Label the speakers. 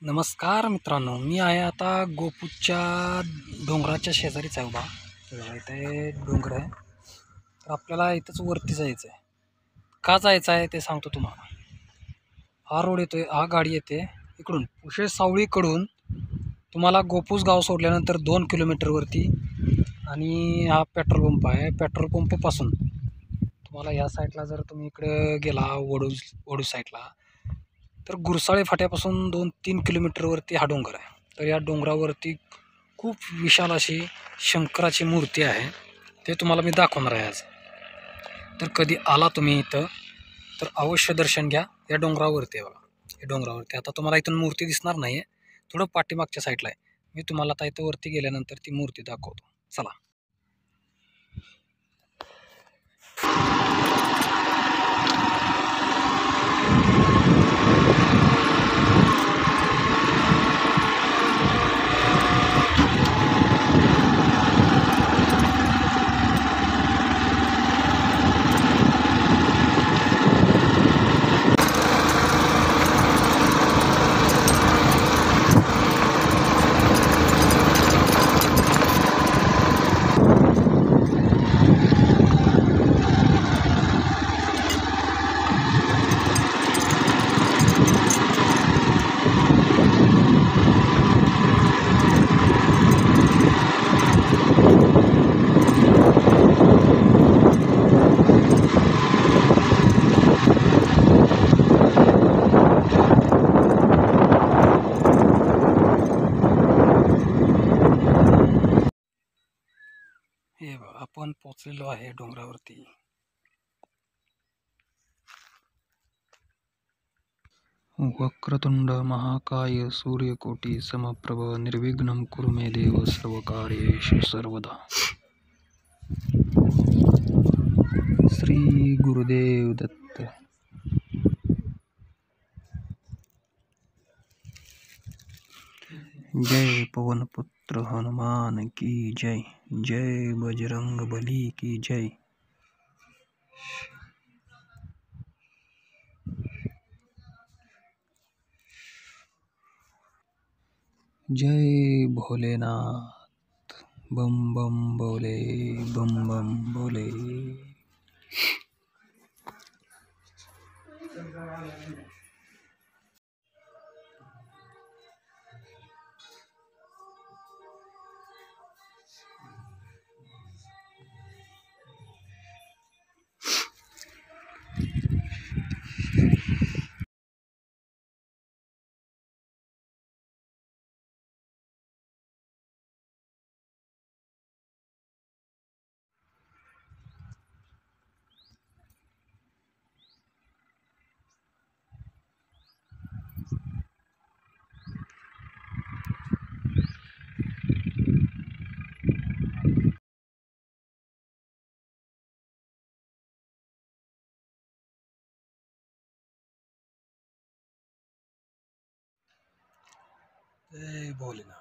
Speaker 1: नमस्कार मित्रांनो, मी आहे आता गोपूच्या डोंगराच्या शेजारीच आहे उभा. इथे डोंगर आहे, तर आपल्याला इथंच वरती जायचं आहे. का जायचं आहे ते सांगतो तुम्हाला. हा रोड येतोय, हा गाडी येते इकडून उशे सावळीकडून. तुम्हाला गोपूस गाव सोडल्यानंतर 2 किलोमीटरवरती आणि हा पेट्रोल पंप आहे. पेट्रोल पंपपासून तुम्हाला या साईडला जर तुम्ही इकडे गेला वडू साईडला, तर गुरसाळे फाट्यापासून 2-3 किलोमीटरवरती हा डोंगर आहे. तर या डोंगरावरती खूप विशाल अशी शंकराची मूर्ती आहे. ते तुम्हाला मी दाखवणार आहे आज. तर कधी आला तुम्ही इथं तर अवश्य दर्शन घ्या. या डोंगरावरती आहे बघा, या डोंगरावरती. आता तुम्हाला इथून मूर्ती दिसणार नाही आहे, थोडं पाठीमागच्या साईडला आहे. मी तुम्हाला आता इथं वरती गेल्यानंतर ती मूर्ती दाखवतो. चला. हे बघा, आपण पोचलेलो आहे डोंगरावरती. वक्रतुंड महाकाय सूर्यकोटी समप्रभ निर्विघ्नं कुरु मे देव सर्वकार्येषु सर्वदा. श्री गुरुदेव दत्त. जय पवन पुत्र हनुमान की जय. जय बजरंग बली की जय. जय भोलेनाथ. बम बम बोले, बम बम बोले. जय भोलेनाथ.